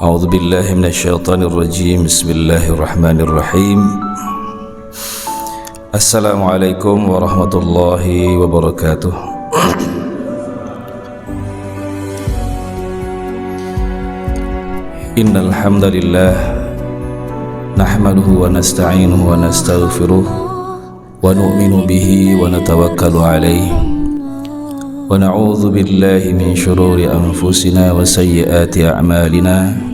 أعوذ بالله من الشيطان الرجيم. بسم الله الرحمن الرحيم. السلام عليكم ورحمة الله وبركاته. إن الحمد لله نحمده ونستعينه ونستغفره ونؤمن به ونتوكل عليه ونعوذ بالله من شرور أنفسنا وسيئات أعمالنا.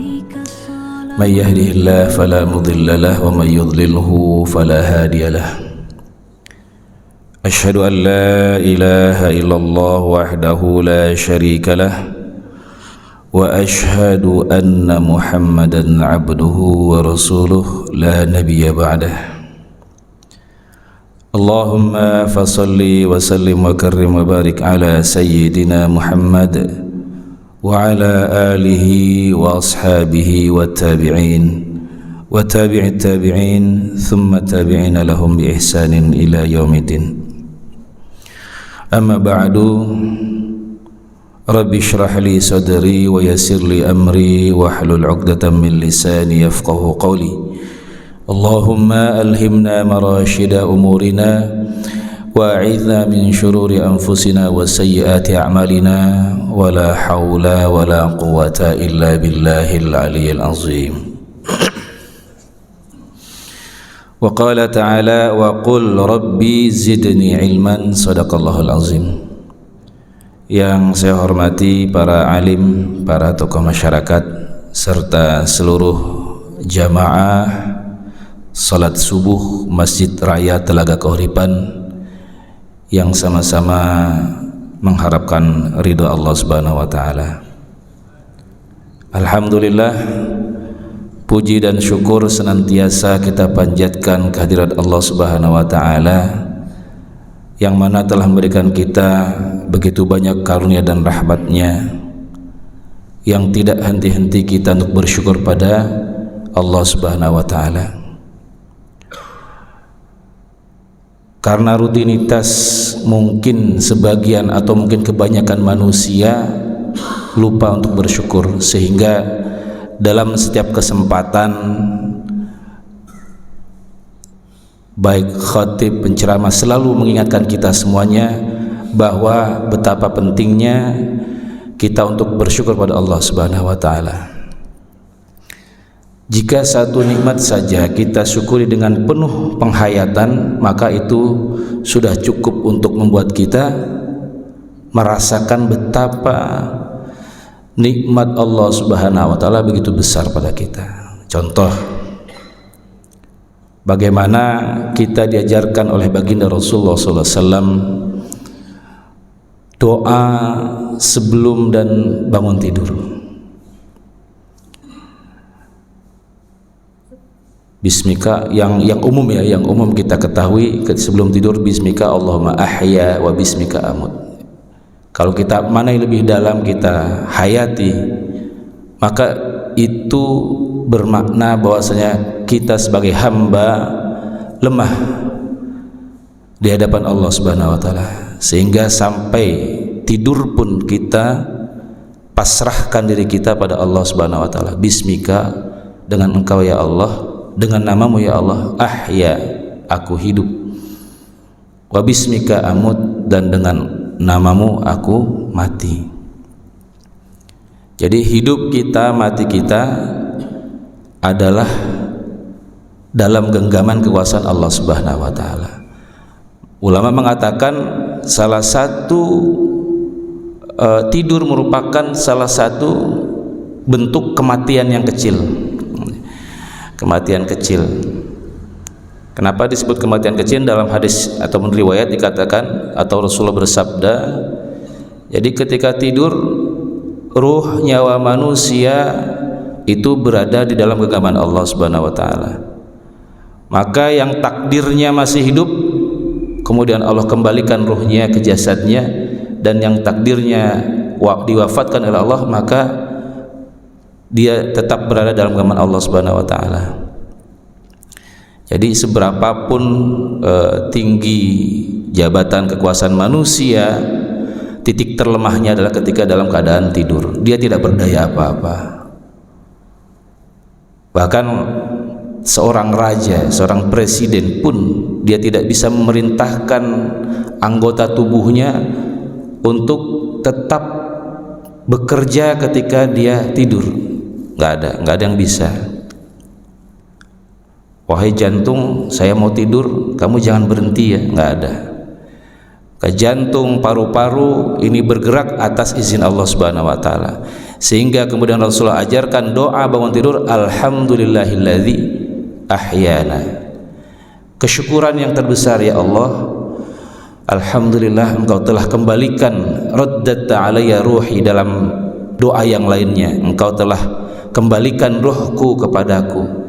من يهده الله فلا مضل له ومن يضلله فلا هادي له. أشهد أن لا إله إلا الله وحده لا شريك له وأشهد أن محمدا عبده ورسوله لا نبي بعده. اللهم فصل وسلم وكرم وبارك على سيدنا محمد وعلى آله وأصحابه والتابعين وتابع التابعين ثم التابعين لهم بإحسان إلى يوم الدين. أما بعد، رب اشرح لي صدري ويسر لي أمري واحلل عقدة من لساني يفقه قولي. اللهم ألهمنا مراشد أمورنا وأعذنا من شرور أنفسنا وسيئات أعمالنا ولا حول ولا قوة إلا بالله العلي العظيم. وقال تعالى وقل ربي زدني علما. صدق الله العظيم. Yang saya hormati para alim, para tokoh masyarakat, serta seluruh jamaah salat subuh Masjid Raya Telaga Kahuripan yang sama-sama mengharapkan ridha Allah Subhanahu wa taala. Alhamdulillah, puji dan syukur senantiasa kita panjatkan kehadirat Allah Subhanahu wa taala yang mana telah memberikan kita begitu banyak karunia dan rahmat-Nya, yang tidak henti-henti kita untuk bersyukur pada Allah Subhanahu wa taala. Karena rutinitas mungkin sebagian atau mungkin kebanyakan manusia lupa untuk bersyukur, sehingga dalam setiap kesempatan baik khatib, penceramah selalu mengingatkan kita semuanya bahwa betapa pentingnya kita untuk bersyukur pada Allah Subhanahu wa taala. Jika satu nikmat saja kita syukuri dengan penuh penghayatan, maka itu sudah cukup untuk membuat kita merasakan betapa nikmat Allah Subhanahu wa taala begitu besar pada kita. Contoh, bagaimana kita diajarkan oleh baginda Rasulullah SAW doa sebelum dan bangun tidur. Bismika yang umum ya, yang umum kita ketahui sebelum tidur, bismika Allahumma ahya wa bismika amut. Kalau kita mana yang lebih dalam kita hayati, maka itu bermakna bahwasanya kita sebagai hamba lemah di hadapan Allah Subhanahu wa taala, sehingga sampai tidur pun kita pasrahkan diri kita pada Allah Subhanahu wa taala. Bismika, dengan Engkau ya Allah, dengan namamu ya Allah, ahya, aku hidup, wa bismika amut, dan dengan namamu aku mati. Jadi hidup kita, mati kita adalah dalam genggaman kekuasaan Allah Subhanahu wa taala. Ulama mengatakan salah satu tidur merupakan salah satu bentuk kematian yang kecil. Kematian kecil. Kenapa disebut kematian kecil? Dalam hadis atau riwayat dikatakan, atau Rasulullah bersabda, jadi ketika tidur ruh nyawa manusia itu berada di dalam genggaman Allah Subhanahu wa taala. Maka yang takdirnya masih hidup, kemudian Allah kembalikan ruhnya ke jasadnya, dan yang takdirnya diwafatkan oleh Allah, maka dia tetap berada dalam genggaman Allah Subhanahu wa taala. Jadi seberapapun tinggi jabatan kekuasaan manusia, titik terlemahnya adalah ketika dalam keadaan tidur. Dia tidak berdaya apa-apa. Bahkan seorang raja, seorang presiden pun dia tidak bisa memerintahkan anggota tubuhnya untuk tetap bekerja ketika dia tidur. Nggak ada yang bisa. Wahai jantung, saya mau tidur, kamu jangan berhenti ya, nggak ada. Ke jantung, paru-paru ini bergerak atas izin Allah Subhanahu wa taala. Sehingga kemudian Rasulullah ajarkan doa bangun tidur, alhamdulillahilladzi ahyana. Kesyukuran yang terbesar ya Allah, alhamdulillah engkau telah kembalikan raddatta alayya ruhi, dalam doa yang lainnya engkau telah kembalikan ruhku kepadaku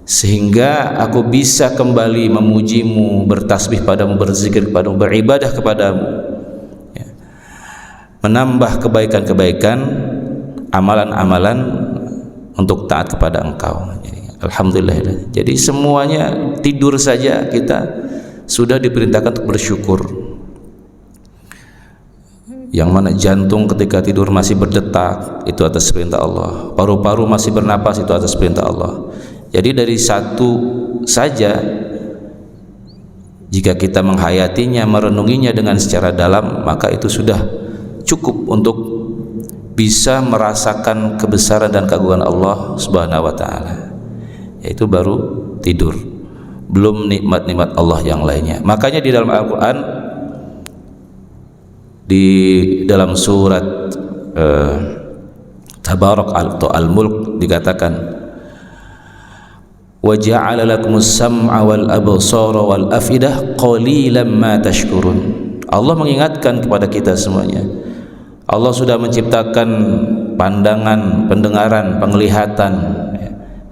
sehingga aku bisa kembali memujimu, bertasbih padamu, berzikir kepadamu, beribadah kepadamu ya. Menambah kebaikan-kebaikan, amalan-amalan untuk taat kepada engkau. Alhamdulillah. Jadi semuanya, tidur saja kita sudah diperintahkan untuk bersyukur. Yang mana jantung ketika tidur masih berdetak, itu atas perintah Allah. Paru-paru masih bernapas, itu atas perintah Allah. Jadi dari satu saja, jika kita menghayatinya, merenunginya dengan secara dalam, maka itu sudah cukup untuk bisa merasakan kebesaran dan keagungan Allah Subhanahu wa taala. Yaitu baru tidur, belum nikmat-nikmat Allah yang lainnya. Makanya di dalam Al-Quran, di dalam surat Tabarak atau Al-Mulk dikatakan, wa ja'ala lakumus sam'a wal absara wal afidah qalilan ma tashkurun. Allah mengingatkan kepada kita semuanya, Allah sudah menciptakan pandangan, pendengaran, penglihatan,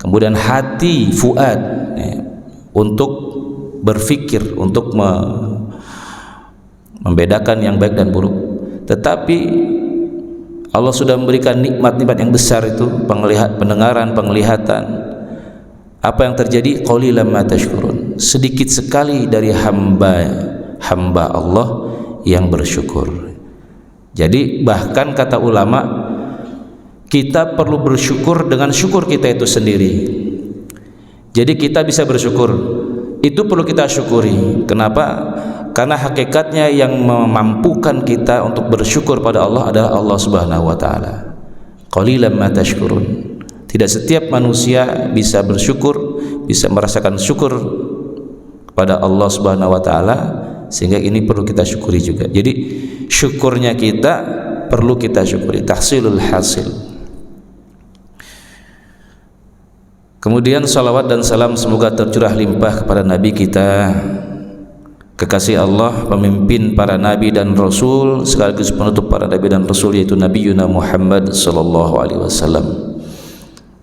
kemudian hati, fuad, untuk berfikir, untuk membedakan yang baik dan buruk. Tetapi Allah sudah memberikan nikmat-nikmat yang besar itu, pendengaran, penglihatan. Apa yang terjadi? Qalilan ma tashkurun. Sedikit sekali dari hamba Allah yang bersyukur. Jadi bahkan kata ulama, kita perlu bersyukur dengan syukur kita itu sendiri. Jadi kita bisa bersyukur, itu perlu kita syukuri. Kenapa? Karena hakikatnya yang memampukan kita untuk bersyukur pada Allah adalah Allah Subhanahu wa taala. Qalilan ma tashkurun. Tidak setiap manusia bisa bersyukur, bisa merasakan syukur kepada Allah Subhanahu wa taala, sehingga ini perlu kita syukuri juga. Jadi syukurnya kita perlu kita syukuri, tahsilul hasil. Kemudian salawat dan salam semoga tercurah limpah kepada Nabi kita, kekasih Allah, pemimpin para nabi dan rasul, sekaligus penutup para nabi dan rasul, yaitu Nabi Yuna Muhammad sallallahu alaihi wasallam,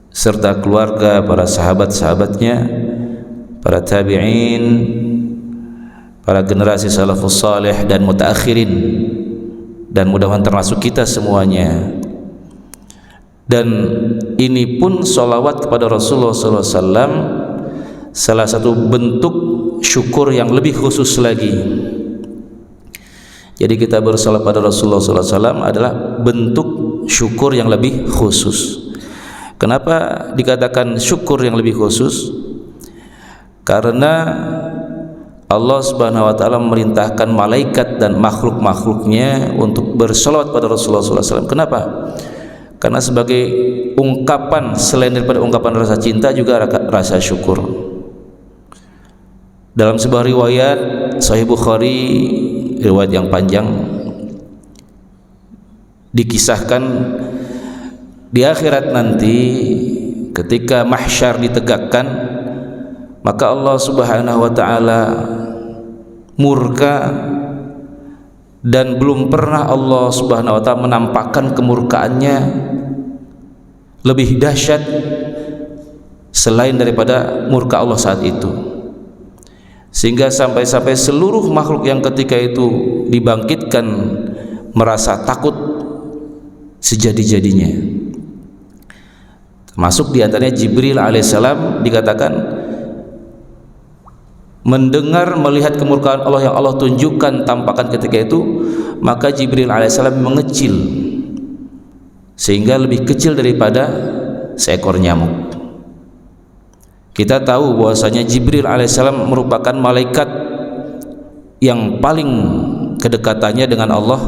serta keluarga, para sahabat-sahabatnya, para tabi'in, para generasi salafus salih dan mutaakhirin, dan mudah-mudahan termasuk kita semuanya. Dan ini pun salawat kepada Rasulullah SAW salah satu bentuk syukur yang lebih khusus lagi. Jadi kita bersalawat pada Rasulullah SAW adalah bentuk syukur yang lebih khusus. Kenapa dikatakan syukur yang lebih khusus? Karena Allah Subhanahu wa taala memerintahkan malaikat dan makhluk-makhluknya untuk bersalawat pada Rasulullah SAW. Kenapa? Karena sebagai ungkapan, selain daripada ungkapan rasa cinta, juga rasa syukur. Dalam sebuah riwayat Sahih Bukhari, riwayat yang panjang, dikisahkan di akhirat nanti ketika mahsyar ditegakkan, maka Allah Subhanahu wa taala murka, dan belum pernah Allah Subhanahu wa taala menampakkan kemurkaannya lebih dahsyat selain daripada murka Allah saat itu. Sehingga sampai-sampai seluruh makhluk yang ketika itu dibangkitkan merasa takut sejadi-jadinya. Termasuk diantaranya Jibril alaihissalam, dikatakan mendengar, melihat kemurkaan Allah yang Allah tunjukkan, tampakkan ketika itu, maka Jibril alaihissalam mengecil sehingga lebih kecil daripada seekor nyamuk. Kita tahu bahwasanya Jibril alaihissalam merupakan malaikat yang paling kedekatannya dengan Allah,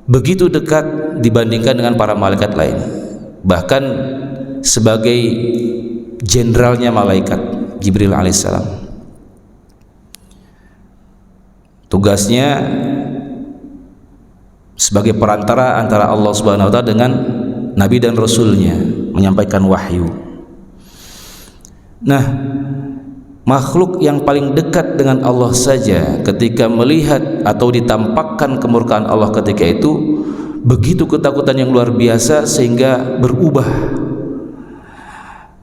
begitu dekat dibandingkan dengan para malaikat lain. Bahkan sebagai jenderalnya malaikat Jibril alaihissalam, tugasnya sebagai perantara antara Allah Subhanahu wa taala dengan nabi dan rasulnya, menyampaikan wahyu. Nah, makhluk yang paling dekat dengan Allah saja ketika melihat atau ditampakkan kemurkaan Allah ketika itu, begitu ketakutan yang luar biasa sehingga berubah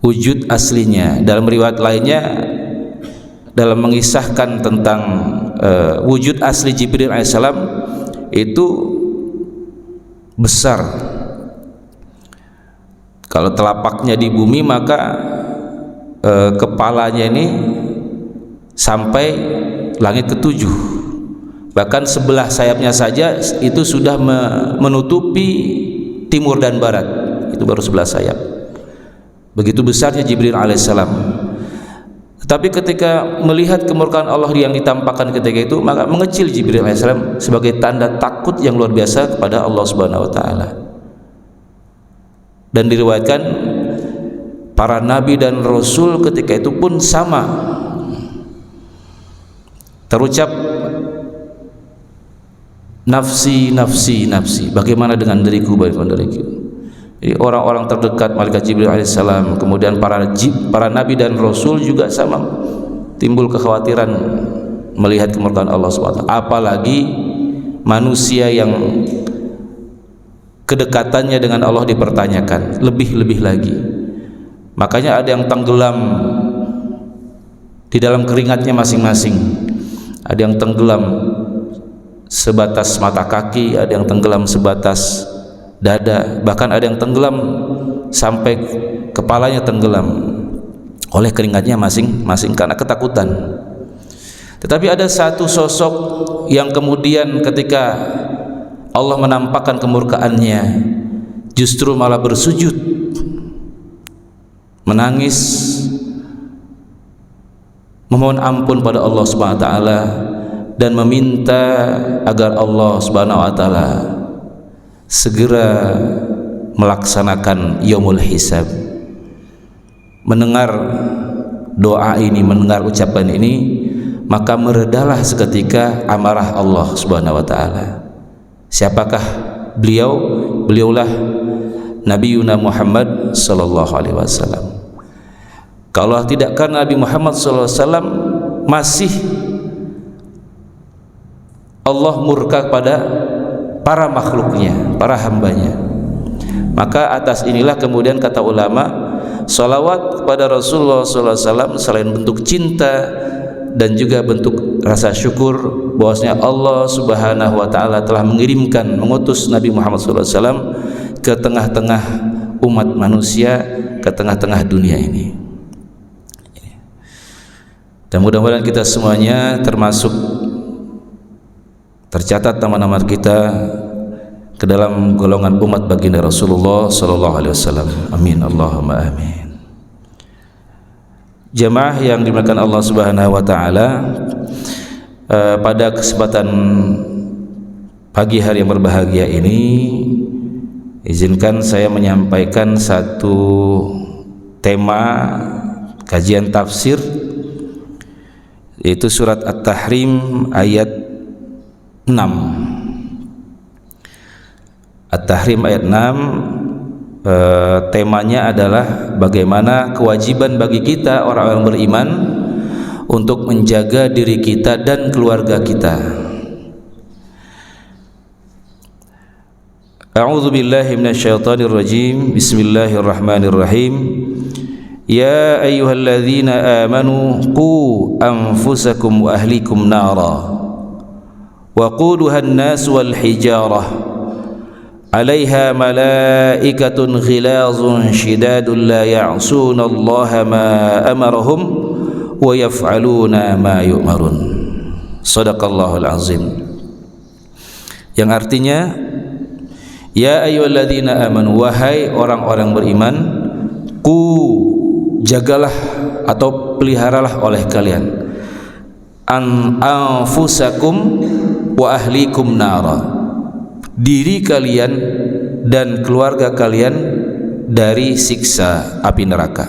wujud aslinya. Dalam riwayat lainnya, dalam mengisahkan tentang wujud asli Jibril alaihissalam itu besar. Kalau telapaknya di bumi, maka kepalanya ini sampai langit ketujuh. Bahkan sebelah sayapnya saja itu sudah menutupi timur dan barat. Itu baru sebelah sayap. Begitu besarnya Jibril alaihissalam. Tetapi ketika melihat kemurkaan Allah yang ditampakkan ketika itu, maka mengecil Jibril alaihissalam sebagai tanda takut yang luar biasa kepada Allah Subhanahu wa taala. Dan diriwayatkan para nabi dan rasul ketika itu pun sama, terucap nafsi nafsi nafsi, bagaimana dengan diriku, bagaimana diriku. Jadi orang-orang terdekat malaikat Jibril alaihissalam, kemudian para nabi dan rasul juga sama, timbul kekhawatiran melihat kemurkaan Allah SWT. Apalagi manusia yang kedekatannya dengan Allah dipertanyakan lebih-lebih lagi. Makanya ada yang tenggelam di dalam keringatnya masing-masing, ada yang tenggelam sebatas mata kaki, ada yang tenggelam sebatas dada, bahkan ada yang tenggelam sampai kepalanya tenggelam oleh keringatnya masing-masing karena ketakutan. Tetapi ada satu sosok yang kemudian ketika Allah menampakkan kemurkaannya justru malah bersujud, menangis, memohon ampun pada Allah Subhanahu wa taala dan meminta agar Allah Subhanahu wa taala segera melaksanakan yaumul hisab. Mendengar doa ini, mendengar ucapan ini, maka meredalah seketika amarah Allah Subhanahu wa taala. Siapakah beliau? Beliaulah Nabi Muhammad sallallahu alaihi wasallam. Kalau tidak karena Nabi Muhammad sallallahu alaihi wasallam, masih Allah murka kepada para makhluknya, para hambanya. Maka atas inilah kemudian kata ulama, salawat kepada Rasulullah sallallahu alaihi wasallam selain bentuk cinta dan juga bentuk rasa syukur bahwasanya Allah Subhanahu wa taala telah mengutus Nabi Muhammad sallallahu alaihi wasallam ke tengah-tengah umat manusia, ke tengah-tengah dunia ini. Dan mudah-mudahan kita semuanya termasuk tercatat nama-nama kita ke dalam golongan umat baginda Rasulullah sallallahu alaihi wasallam. Amin, Allahumma amin. Jemaah yang dimuliakan Allah Subhanahu wa taala, pada kesempatan pagi hari yang berbahagia ini, izinkan saya menyampaikan satu tema kajian tafsir, yaitu surat At-Tahrim ayat 6. At-Tahrim ayat 6, temanya adalah bagaimana kewajiban bagi kita orang-orang beriman untuk menjaga diri kita dan keluarga kita. A'udzu billahi minasyaitonir rajim. Bismillahirrahmanirrahim. Ya ayyuhalladzina amanu qu anfusakum wa ahlikum nara wa quduha an-nas wal hijarah 'alaiha malaikatun ghilazun shidadun la ya'suna Allaha ma amarahum wa yaf'aluna ma yu'marun. Shadaqallahul azim. Yang artinya, ya ayyuhalladzina amanu, wahai orang-orang beriman, jagalah atau peliharalah oleh kalian anfusakum wa ahlikum nara, diri kalian dan keluarga kalian dari siksa api neraka.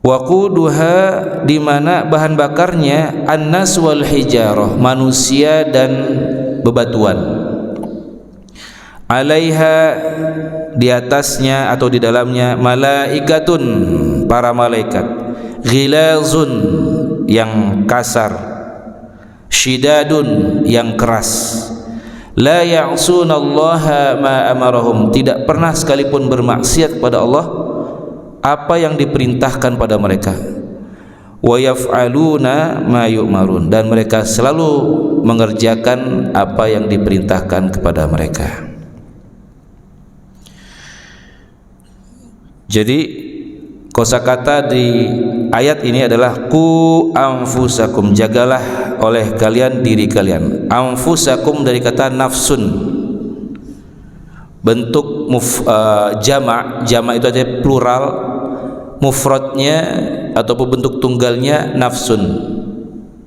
Waquduha, di mana bahan bakarnya annas wal hijarah, manusia dan bebatuan. Alaiha, di atasnya atau di dalamnya malaikatun, para malaikat, ghilazun, yang kasar, syidadun, yang keras, la ya'sunallaha ma amarahum, tidak pernah sekalipun bermaksiat kepada Allah apa yang diperintahkan pada mereka, wa yaf'aluna ma yu'marun, dan mereka selalu mengerjakan apa yang diperintahkan kepada mereka. Jadi kosakata di ayat ini adalah ku anfusakum, jagalah oleh kalian diri kalian. Anfusakum dari kata nafsun, bentuk jamak itu aja plural, mufradnya ataupun bentuk tunggalnya nafsun,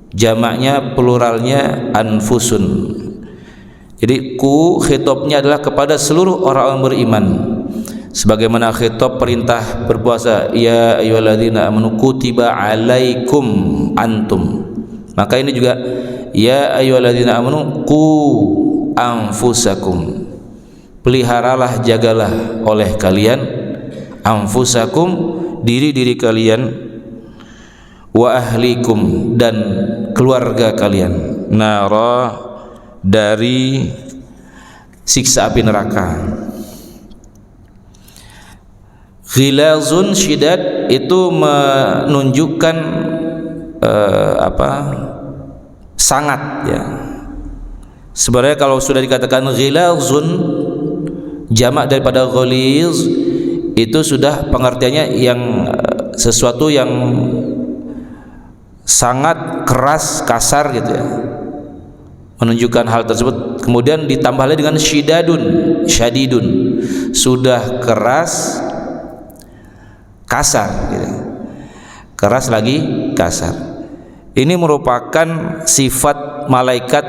jamaknya pluralnya anfusun. Jadi ku khitabnya adalah kepada seluruh orang-orang beriman, sebagaimana khitab perintah berpuasa, ya ayyuhalladzina amanu kutiba alaikum antum, maka ini juga ya ayyuhalladzina amanu ku anfusakum, peliharalah, jagalah oleh kalian anfusakum, diri-diri kalian, wa ahlikum, dan keluarga kalian, nara, dari siksa api neraka. Ghilazun syidad itu menunjukkan sangat, ya. Sebenarnya kalau sudah dikatakan ghilazun, jamak daripada ghaliz, itu sudah pengertiannya yang sesuatu yang sangat keras, kasar gitu ya, menunjukkan hal tersebut. Kemudian ditambah lagi dengan syidadun, syadidun, sudah keras, kasar gitu. Keras lagi kasar. Ini merupakan sifat malaikat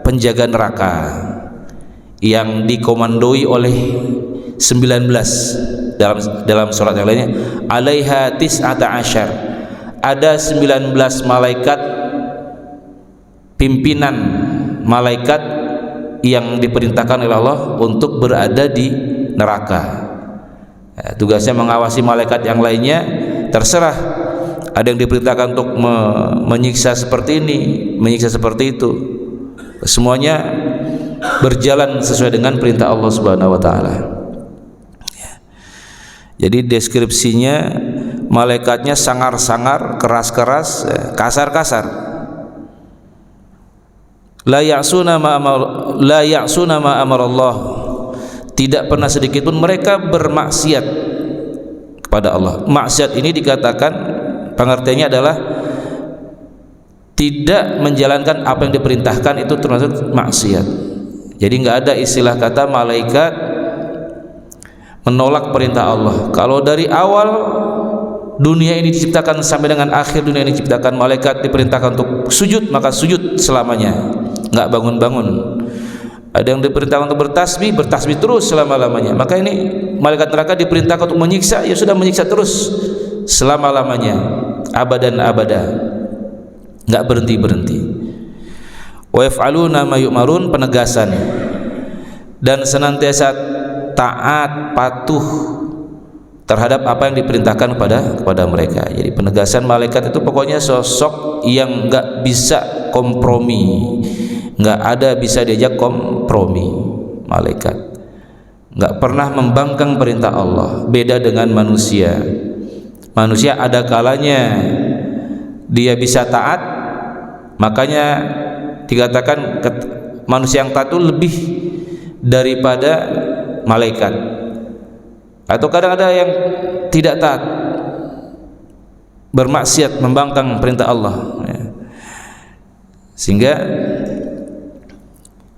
penjaga neraka yang dikomandoi oleh 19 dalam surat yang lainnya, alaiha tis'ata asyar, ada 19 malaikat, pimpinan malaikat yang diperintahkan oleh Allah untuk berada di neraka. Ya, tugasnya mengawasi malaikat yang lainnya, terserah, ada yang diperintahkan untuk menyiksa seperti ini, menyiksa seperti itu, semuanya berjalan sesuai dengan perintah Allah Subhanahu wa taala. Jadi deskripsinya malaikatnya sangar-sangar, keras-keras, kasar-kasar. La ya'suna ma amarallah, tidak pernah sedikit pun mereka bermaksiat kepada Allah. Maksiat ini dikatakan pengertiannya adalah tidak menjalankan apa yang diperintahkan, itu termasuk maksiat. Jadi nggak ada istilah kata malaikat menolak perintah Allah. Kalau dari awal dunia ini diciptakan sampai dengan akhir dunia ini diciptakan, malaikat diperintahkan untuk sujud, maka sujud selamanya, nggak bangun-bangun. Ada yang diperintahkan untuk bertasbih, bertasbih terus selama-lamanya. Maka ini malaikat neraka diperintahkan untuk menyiksa, ya sudah menyiksa terus selama-lamanya, abadan abada, nggak berhenti-berhenti. Wa yaf'aluna ma yu'marun, penegasan, dan senantiasa taat, patuh terhadap apa yang diperintahkan kepada mereka. Jadi penegasan malaikat itu pokoknya sosok yang nggak bisa kompromi, nggak ada bisa diajak kompromi. Malaikat nggak pernah membangkang perintah Allah. Beda dengan manusia. Manusia ada kalanya dia bisa taat, makanya dikatakan manusia yang taat itu lebih daripada malaikat. Atau kadang ada yang tidak taat, bermaksiat, membangkang perintah Allah, sehingga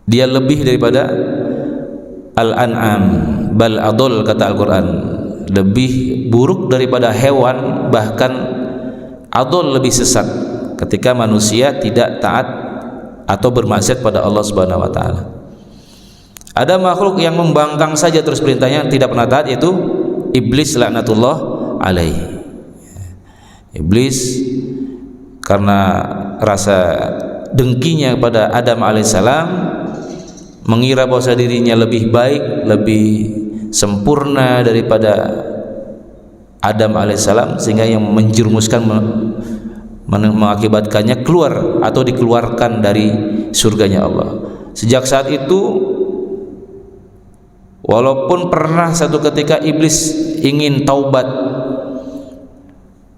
dia lebih daripada al-an'am, bal adol, kata Al-Quran. lebih buruk daripada hewan, bahkan adol, lebih sesat ketika manusia tidak taat atau bermaksiat pada Allah Subhanahu wa taala. Ada makhluk yang membangkang saja terus perintahnya, tidak pernah taat, yaitu iblis laknatullah alaihi. Iblis karena rasa dengkinya kepada Adam alaihissalam, mengira bahwa dirinya lebih baik, lebih sempurna daripada Adam alaihissalam, sehingga yang menjerumuskan, mengakibatkannya keluar atau dikeluarkan dari surganya Allah. Sejak saat itu, walaupun pernah satu ketika iblis ingin taubat,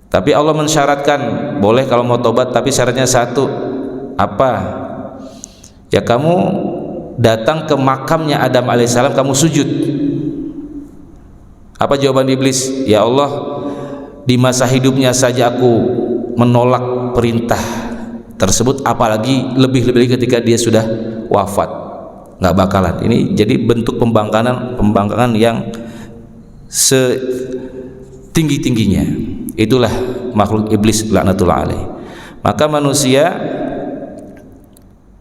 tapi Allah mensyaratkan, boleh kalau mau taubat, tapi syaratnya satu. Apa? Ya, kamu datang ke makamnya Adam alaihissalam, kamu sujud. Apa jawaban iblis? Ya Allah, di masa hidupnya saja aku menolak perintah tersebut, apalagi lebih-lebih ketika dia sudah wafat. Nggak bakalan. Ini jadi bentuk pembangkangan yang setinggi-tingginya. Itulah makhluk iblis laknatullah alaih. Maka manusia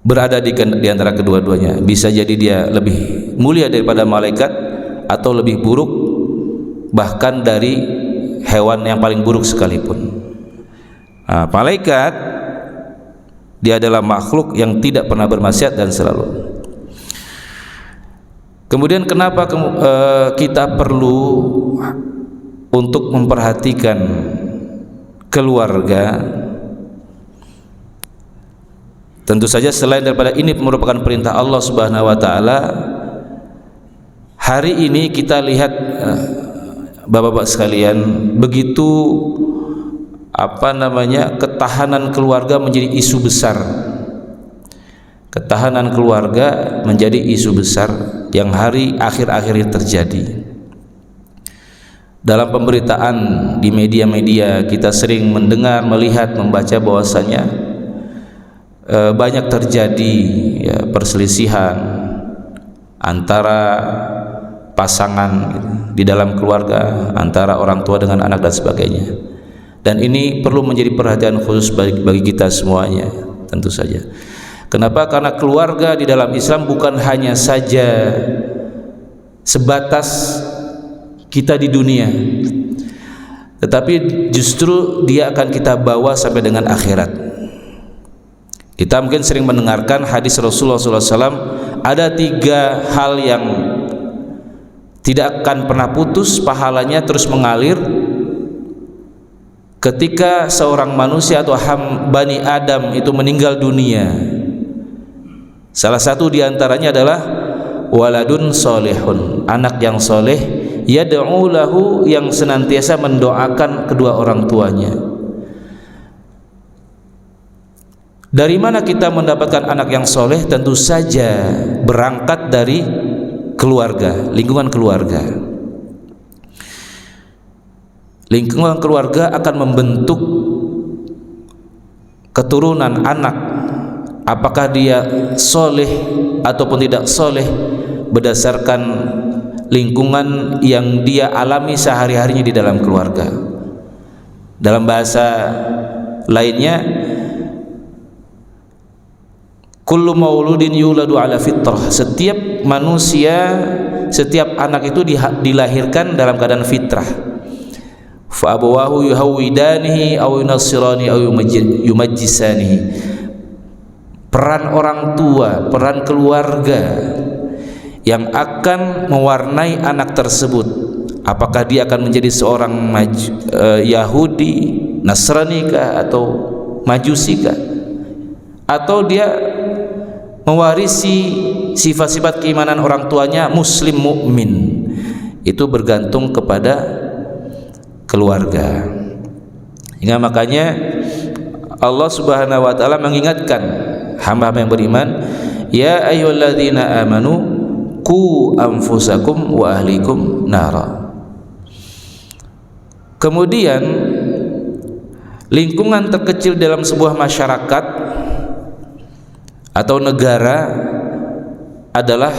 berada di antara kedua-duanya. Bisa jadi dia lebih mulia daripada malaikat, atau lebih buruk bahkan dari hewan yang paling buruk sekalipun. Nah, malaikat dia adalah makhluk yang tidak pernah bermaksiat dan selalu. Kemudian kenapa kita perlu untuk memperhatikan keluarga? Tentu saja selain daripada ini merupakan perintah Allah Subhanahu wa taala, hari ini kita lihat Bapak-bapak sekalian, begitu ketahanan keluarga menjadi isu besar. Ketahanan keluarga menjadi isu besar yang akhir-akhir ini terjadi. Dalam pemberitaan di media-media kita sering mendengar, melihat, membaca bahwasanya banyak terjadi perselisihan antara pasangan di dalam keluarga, antara orang tua dengan anak dan sebagainya. Dan ini perlu menjadi perhatian khusus bagi kita semuanya, tentu saja. Kenapa? Karena keluarga di dalam Islam bukan hanya saja sebatas kita di dunia, tetapi justru dia akan kita bawa sampai dengan akhirat. Kita mungkin sering mendengarkan hadis Rasulullah SAW, ada 3 hal yang tidak akan pernah putus pahalanya, terus mengalir ketika seorang manusia atau Bani Adam itu meninggal dunia. Salah satu diantaranya adalah waladun solehun, anak yang soleh, yad'u lahu, yang senantiasa mendoakan kedua orang tuanya. Dari mana kita mendapatkan anak yang soleh? Tentu saja berangkat dari keluarga, lingkungan keluarga. Lingkungan keluarga akan membentuk keturunan anak, apakah dia soleh ataupun tidak soleh, berdasarkan lingkungan yang dia alami sehari-harinya di dalam keluarga. Dalam bahasa lainnya, kullu mauludin yuladu ala fitrah, setiap manusia, setiap anak itu dilahirkan dalam keadaan fitrah. Fa abawahu yuhawidanihi aw yunassirani aw yumajjisanihi. Peran orang tua, peran keluarga yang akan mewarnai anak tersebut, apakah dia akan menjadi seorang Yahudi, Nasrani kah, atau Majusi kah, atau dia mewarisi sifat-sifat keimanan orang tuanya Muslim mukmin. Itu bergantung kepada keluarga. Hingga makanya Allah Subhanahu wa taala mengingatkan hamba-hamba yang beriman, ya ayyuhalladzina amanu qu anfusakum wa ahlikum nara. Kemudian lingkungan terkecil dalam sebuah masyarakat atau negara adalah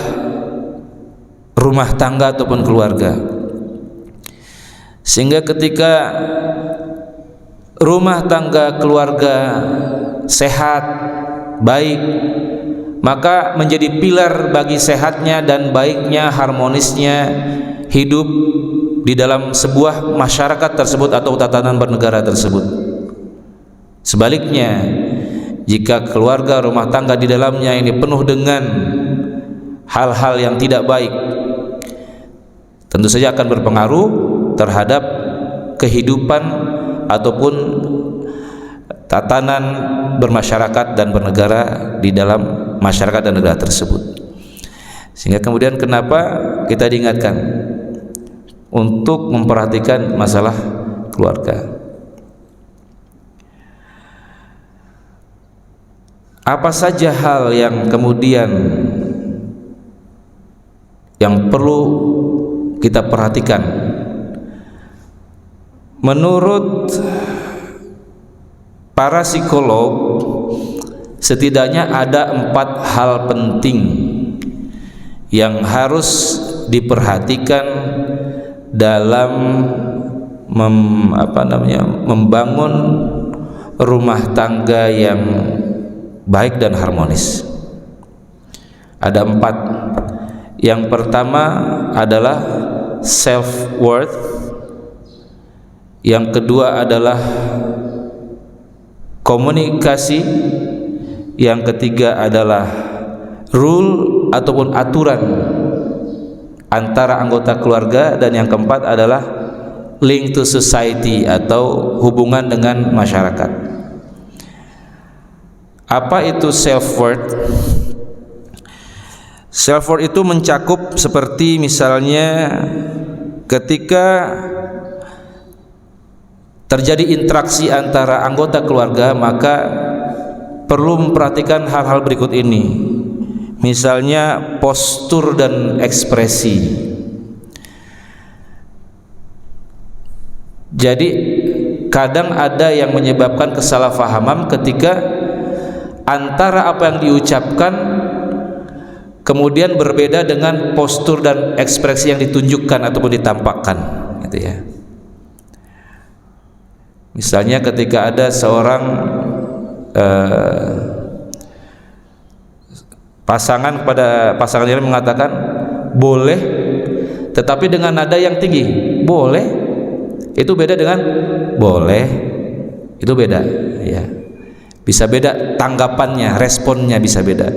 rumah tangga ataupun keluarga. Sehingga ketika rumah tangga keluarga sehat, baik, maka menjadi pilar bagi sehatnya dan baiknya, harmonisnya hidup di dalam sebuah masyarakat tersebut atau tatanan bernegara tersebut. Sebaliknya, jika keluarga rumah tangga di dalamnya ini penuh dengan hal-hal yang tidak baik, tentu saja akan berpengaruh terhadap kehidupan ataupun tatanan bermasyarakat dan bernegara di dalam masyarakat dan negara tersebut. Sehingga kemudian kenapa kita diingatkan untuk memperhatikan masalah keluarga. Apa saja hal yang kemudian yang perlu kita perhatikan? Menurut para psikolog, setidaknya ada 4 hal penting yang harus diperhatikan dalam membangun rumah tangga yang baik dan harmonis. Ada 4. Yang pertama adalah self worth. Yang kedua adalah komunikasi. Yang ketiga adalah rule ataupun aturan antara anggota keluarga, dan yang keempat adalah link to society atau hubungan dengan masyarakat. Apa itu self worth? Self worth itu mencakup seperti misalnya ketika terjadi interaksi antara anggota keluarga, maka perlu memperhatikan hal-hal berikut ini. Misalnya postur dan ekspresi. Jadi kadang ada yang menyebabkan kesalahpahaman ketika antara apa yang diucapkan kemudian berbeda dengan postur dan ekspresi yang ditunjukkan ataupun ditampakkan, gitu ya. Misalnya ketika ada seorang pasangan kepada pasangan yang mengatakan boleh, tetapi dengan nada yang tinggi, boleh, itu beda dengan boleh, itu beda, ya. Bisa beda tanggapannya, responnya bisa beda.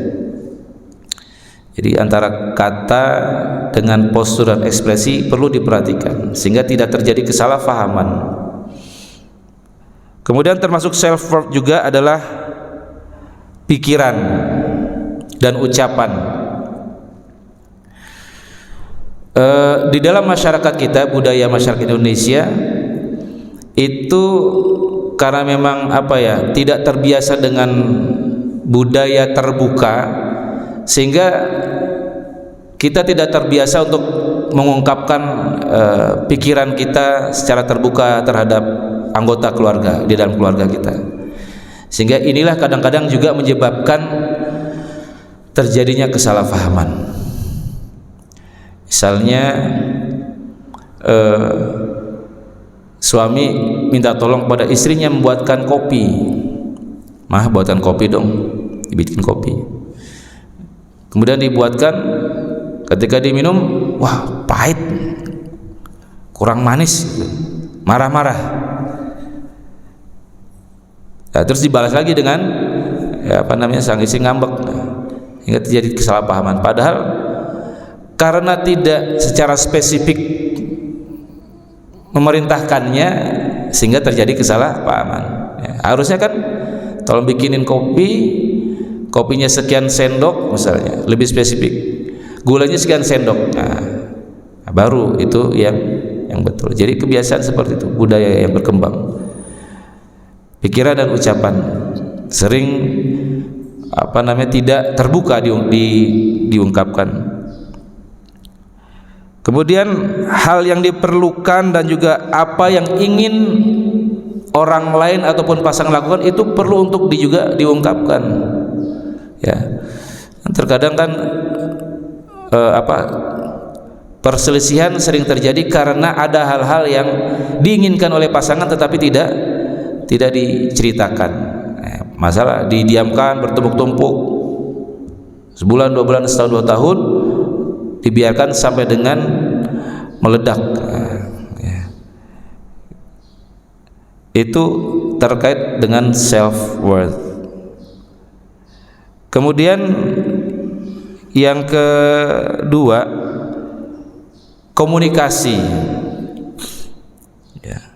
Jadi antara kata dengan postur dan ekspresi perlu diperhatikan sehingga tidak terjadi kesalahpahaman. Kemudian termasuk self worth juga adalah pikiran dan ucapan. Di dalam masyarakat kita, budaya masyarakat Indonesia itu karena memang tidak terbiasa dengan budaya terbuka, sehingga kita tidak terbiasa untuk mengungkapkan pikiran kita secara terbuka terhadap anggota keluarga di dalam keluarga kita. Sehingga inilah kadang-kadang juga menyebabkan terjadinya kesalahpahaman. Misalnya suami minta tolong pada istrinya membuatkan kopi. Mah, buatkan kopi dong, dibikin kopi. Kemudian dibuatkan, ketika diminum, wah pahit, kurang manis, marah-marah. Nah, terus dibalas lagi dengan sang istri ngambek, hingga terjadi kesalahpahaman. Padahal karena tidak secara spesifik memerintahkannya, sehingga terjadi kesalahpahaman. Ya, harusnya kan tolong bikinin kopi, kopinya sekian sendok misalnya, lebih spesifik, gulanya sekian sendok. Nah, baru itu yang betul. Jadi kebiasaan seperti itu, budaya yang berkembang. Pikiran dan ucapan sering tidak terbuka diungkapkan. Kemudian hal yang diperlukan dan juga apa yang ingin orang lain ataupun pasangan lakukan itu perlu untuk juga diungkapkan. Ya, terkadang kan Perselisihan sering terjadi karena ada hal-hal yang diinginkan oleh pasangan tetapi tidak diceritakan. Masalah didiamkan bertumpuk-tumpuk, sebulan, 2 bulan, setahun, 2 tahun, dibiarkan sampai dengan meledak. Itu terkait dengan self worth. Kemudian yang kedua, komunikasi. Ya.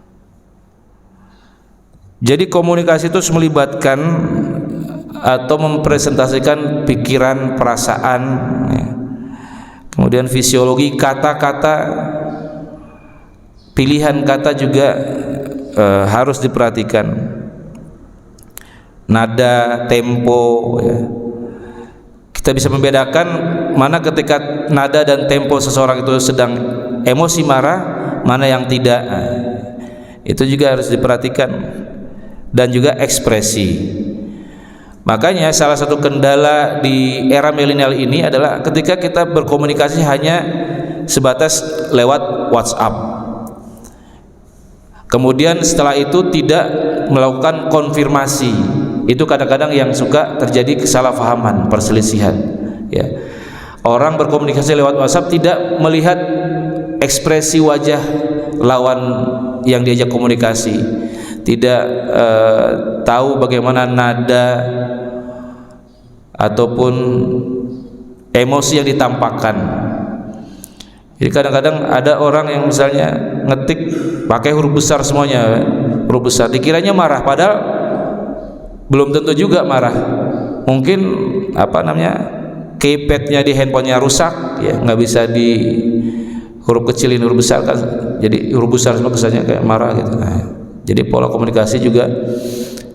Jadi komunikasi itu melibatkan atau mempresentasikan pikiran, perasaan, ya. Kemudian fisiologi kata-kata, pilihan kata juga harus diperhatikan. Nada, tempo, ya. Kita bisa membedakan mana ketika nada dan tempo seseorang itu sedang emosi marah, mana yang tidak. Itu juga harus diperhatikan. Dan juga ekspresi. Makanya salah satu kendala di era milenial ini adalah ketika kita berkomunikasi hanya sebatas lewat WhatsApp. Kemudian setelah itu tidak melakukan konfirmasi. Itu kadang-kadang yang suka terjadi kesalahpahaman, perselisihan, ya. Orang berkomunikasi lewat WhatsApp tidak melihat ekspresi wajah lawan yang diajak komunikasi, tidak tahu bagaimana nada ataupun emosi yang ditampakkan. Jadi kadang-kadang ada orang yang misalnya ngetik pakai huruf besar semuanya, huruf besar, dikiranya marah, padahal belum tentu juga marah. Mungkin keypadnya di handphonenya rusak, ya, nggak bisa di huruf kecilin huruf besar kan, jadi huruf besar semua kesannya kayak marah gitu. Nah, jadi pola komunikasi juga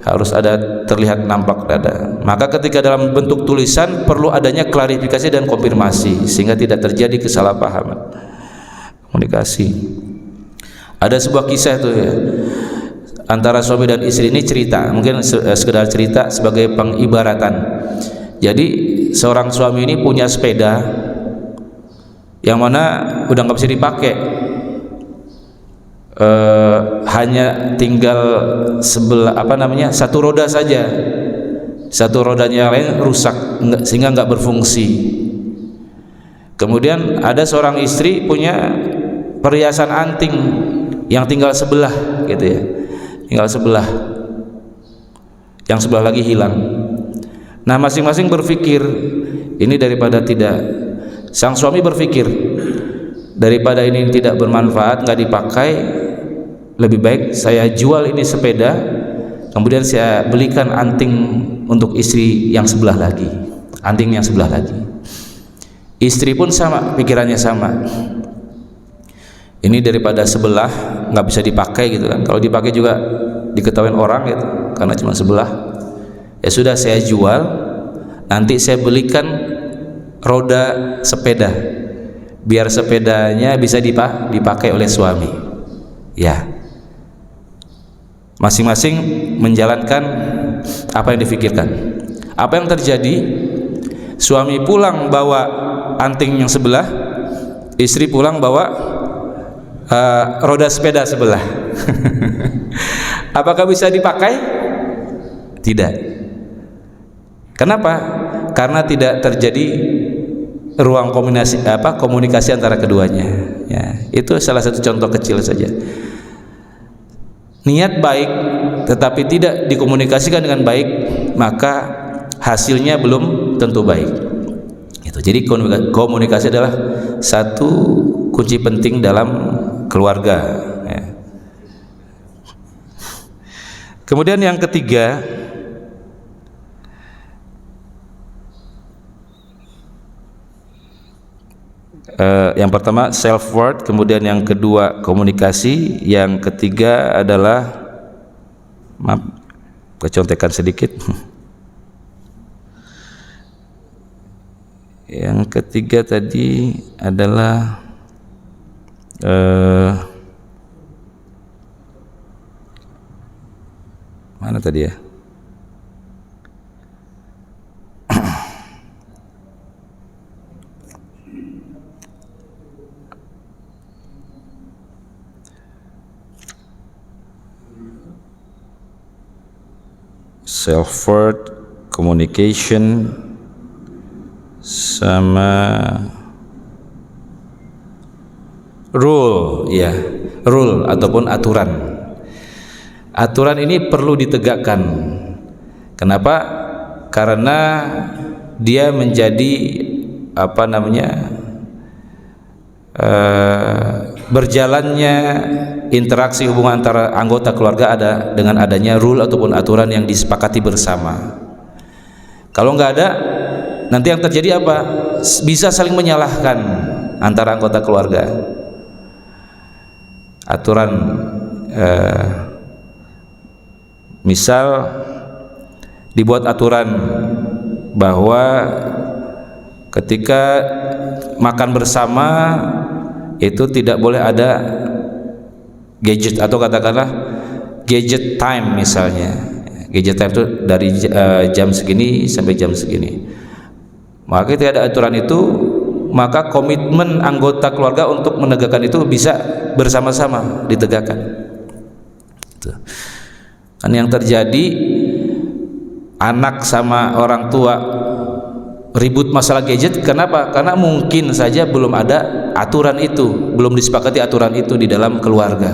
harus ada terlihat nampak dada. Maka ketika dalam bentuk tulisan perlu adanya klarifikasi dan konfirmasi sehingga tidak terjadi kesalahpahaman komunikasi. Ada sebuah kisah itu, ya, antara suami dan istri ini cerita, mungkin sekedar cerita sebagai pengibaratan. Jadi seorang suami ini punya sepeda yang mana udah nggak bisa dipakai, hanya tinggal satu roda saja, satu rodanya yang lain rusak sehingga nggak berfungsi. Kemudian ada seorang istri punya perhiasan anting yang tinggal sebelah gitu, ya, tinggal sebelah, yang sebelah lagi hilang. Nah, masing-masing berpikir ini daripada tidak, sang suami berpikir daripada ini tidak bermanfaat, nggak dipakai, lebih baik saya jual ini sepeda, kemudian saya belikan anting untuk istri yang sebelah lagi, anting yang sebelah lagi. Istri pun sama, pikirannya sama. Ini daripada sebelah nggak bisa dipakai gitu kan, kalau dipakai juga diketahui orang gitu karena cuma sebelah, ya sudah saya jual, nanti saya belikan roda sepeda biar sepedanya bisa dipakai oleh suami. Ya, masing-masing menjalankan apa yang difikirkan. Apa yang terjadi? Suami pulang bawa anting yang sebelah, istri pulang bawa roda sepeda sebelah. Apakah bisa dipakai? Tidak. Kenapa? Karena tidak terjadi ruang komunikasi antara keduanya. Ya, itu salah satu contoh kecil saja. Niat baik tetapi tidak dikomunikasikan dengan baik, maka hasilnya belum tentu baik. Itu. Jadi komunikasi adalah satu kunci penting dalam keluarga, ya. Kemudian yang ketiga, yang pertama self worth, kemudian yang kedua komunikasi, yang ketiga adalah, maaf, kecontekan sedikit. Yang ketiga tadi adalah mana tadi ya? self-worth, communication, sama rule, ya, rule ataupun aturan. Aturan ini perlu ditegakkan. Kenapa? Karena dia menjadi berjalannya interaksi hubungan antara anggota keluarga ada dengan adanya rule ataupun aturan yang disepakati bersama. Kalau nggak ada, nanti yang terjadi apa? Bisa saling menyalahkan antara anggota keluarga. Aturan misal dibuat aturan bahwa ketika makan bersama itu tidak boleh ada gadget, atau katakanlah gadget time misalnya. Gadget time itu dari jam segini sampai jam segini. Maka ketika ada aturan itu, maka komitmen anggota keluarga untuk menegakkan itu bisa bersama-sama ditegakkan. Kan yang terjadi, anak sama orang tua ribut masalah gadget. Kenapa? Karena mungkin saja belum ada aturan itu, belum disepakati aturan itu di dalam keluarga,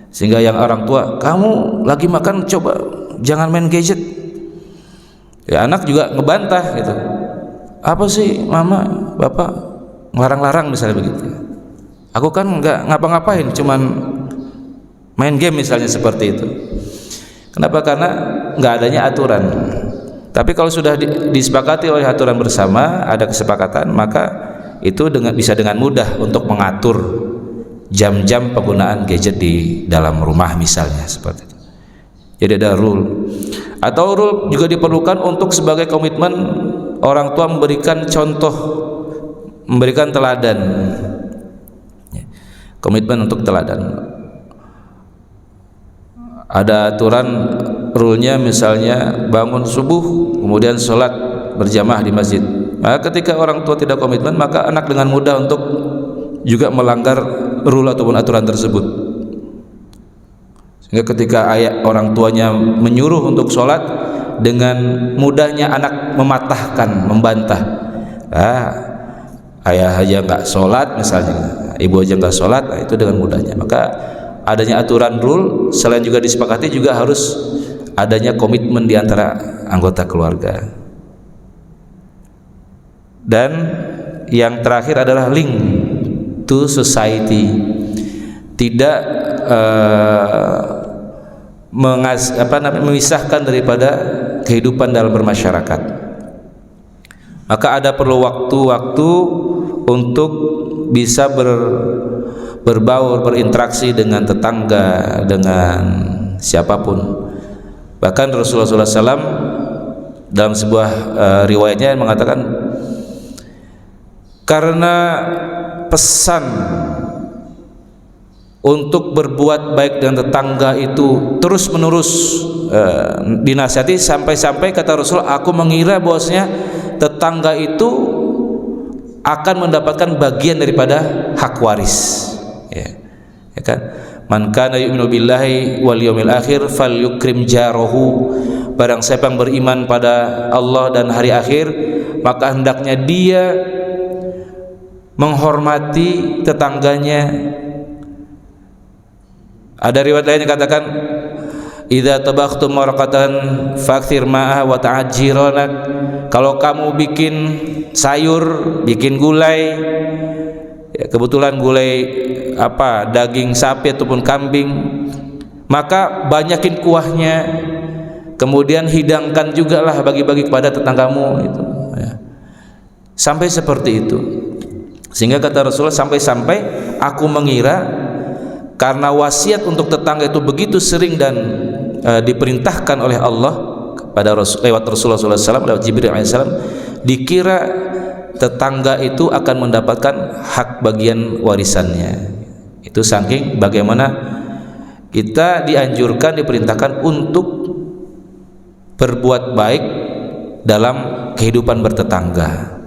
sehingga yang orang tua, kamu lagi makan coba jangan main gadget. Ya, anak juga ngebantah gitu, apa sih mama bapak ngelarang-larang misalnya begitu. Aku kan nggak ngapa-ngapain, cuman main game misalnya, seperti itu. Kenapa? Karena nggak adanya aturan. Tapi kalau sudah disepakati oleh aturan bersama, ada kesepakatan, maka itu bisa dengan mudah untuk mengatur jam-jam penggunaan gadget di dalam rumah misalnya, seperti itu. Jadi ada rule. Atau rule juga diperlukan untuk sebagai komitmen orang tua memberikan contoh, memberikan teladan. Komitmen untuk teladan. Ada aturan rule-nya, misalnya bangun subuh kemudian sholat berjamaah di masjid. Maka ketika orang tua tidak komitmen, maka anak dengan mudah untuk juga melanggar rule ataupun aturan tersebut. Sehingga ketika orang tuanya menyuruh untuk sholat, dengan mudahnya anak mematahkan, membantah. Ayah aja nggak sholat misalnya, ibu aja nggak sholat, itu dengan mudahnya. Maka adanya aturan rule, selain juga disepakati, juga harus adanya komitmen di antara anggota keluarga. Dan yang terakhir adalah link to society. Tidak memisahkan daripada kehidupan dalam bermasyarakat. Maka ada perlu waktu-waktu untuk bisa berbaur, berinteraksi dengan tetangga, dengan siapapun. Bahkan Rasulullah SAW dalam sebuah riwayatnya mengatakan, karena pesan untuk berbuat baik dengan tetangga itu terus menerus dinasihati, sampai-sampai kata Rasul, aku mengira bahwasanya tetangga itu akan mendapatkan bagian daripada hak waris. Ya kan? Man kana yu'minu billahi wal yawmil akhir falyukrim jarahu. Barang siapa yang beriman pada Allah dan hari akhir, maka hendaknya dia menghormati tetangganya. Ada riwayat lain yang katakan, idza tabakhtum marqatan fakthir ma'ah wa ta'ajjiranak. Kalau kamu bikin sayur, bikin gulai, ya, kebetulan gulai daging sapi ataupun kambing, maka banyakin kuahnya, kemudian hidangkan juga lah, bagi-bagi kepada tetanggamu itu, ya. Sampai seperti itu. Sehingga kata Rasulullah, sampai-sampai aku mengira, karena wasiat untuk tetangga itu begitu sering dan diperintahkan oleh Allah pada lewat Rasulullah SAW, lewat Jibril AS, dikira tetangga itu akan mendapatkan hak bagian warisannya. Itu saking bagaimana kita dianjurkan, diperintahkan untuk berbuat baik dalam kehidupan bertetangga.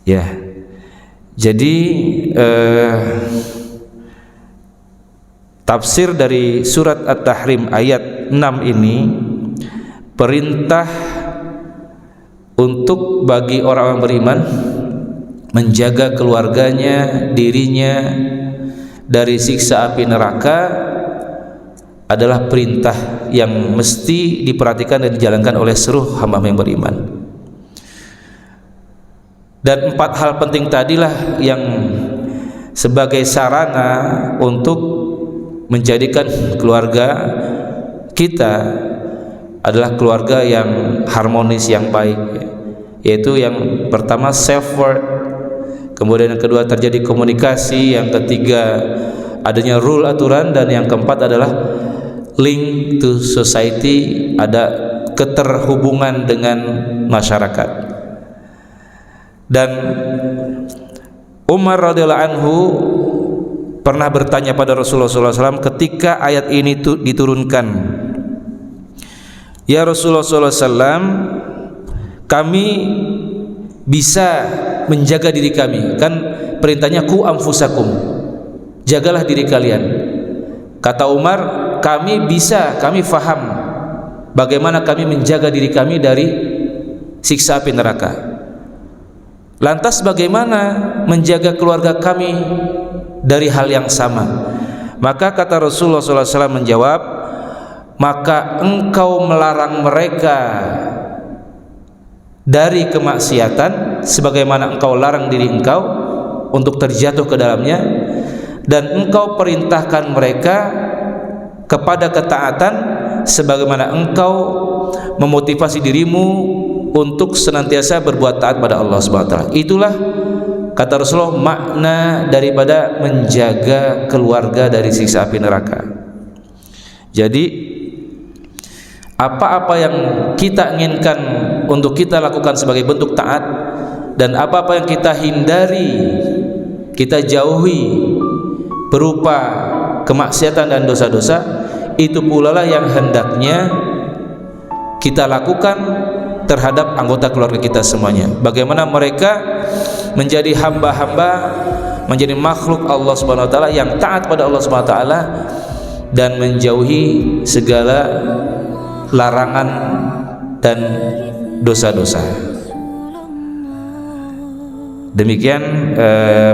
Ya, jadi tafsir dari surat At-Tahrim ayat 6 ini perintah untuk bagi orang-orang beriman menjaga keluarganya, dirinya dari siksa api neraka adalah perintah yang mesti diperhatikan dan dijalankan oleh seluruh hamba yang beriman. Dan 4 hal penting tadilah yang sebagai sarana untuk menjadikan keluarga kita adalah keluarga yang harmonis, yang baik, yaitu yang pertama self-worth, kemudian yang kedua terjadi komunikasi, yang ketiga adanya rule aturan, dan yang keempat adalah link to society, ada keterhubungan dengan masyarakat. Dan Umar radhiyallahu anhu pernah bertanya pada Rasulullah SAW ketika ayat ini diturunkan, "Ya Rasulullah SAW, kami bisa menjaga diri kami, kan perintahnya ku anfusakum, jagalah diri kalian." Kata Umar, kami bisa, kami faham bagaimana kami menjaga diri kami dari siksa api neraka. Lantas bagaimana menjaga keluarga kami dari hal yang sama? Maka kata Rasulullah SAW menjawab, maka engkau melarang mereka dari kemaksiatan sebagaimana engkau larang diri engkau untuk terjatuh ke dalamnya, dan engkau perintahkan mereka kepada ketaatan sebagaimana engkau memotivasi dirimu untuk senantiasa berbuat taat pada Allah Subhanahu wa taala. Itulah kata Rasulullah makna daripada menjaga keluarga dari siksa api neraka. Jadi apa-apa yang kita inginkan untuk kita lakukan sebagai bentuk taat, dan apa-apa yang kita hindari, kita jauhi berupa kemaksiatan dan dosa-dosa, itu pula lah yang hendaknya kita lakukan terhadap anggota keluarga kita semuanya. Bagaimana mereka menjadi hamba-hamba, menjadi makhluk Allah Subhanahu wa taala yang taat pada Allah Subhanahu wa taala dan menjauhi segala larangan dan dosa-dosa. Demikian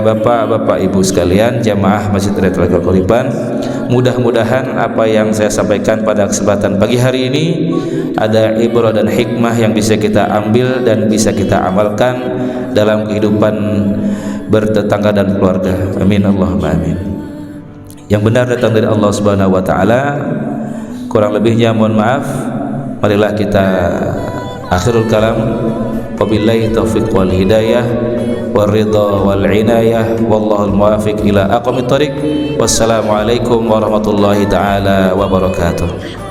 Bapak-bapak Ibu sekalian, jamaah Masjid Riyadul Qurban, mudah-mudahan apa yang saya sampaikan pada kesempatan pagi hari ini ada ibrah dan hikmah yang bisa kita ambil dan bisa kita amalkan dalam kehidupan bertetangga dan keluarga. Amin Allahumma amin. Yang benar datang dari Allah Subhanahu wa taala, kurang lebihnya mohon maaf. Marilah kita akhirul kalam, wabillahi taufiq wal hidayah wal ridha wal inayah, wallahul muwafiq ila aqwamit thoriq. Wassalamualaikum warahmatullahi taala wabarakatuh.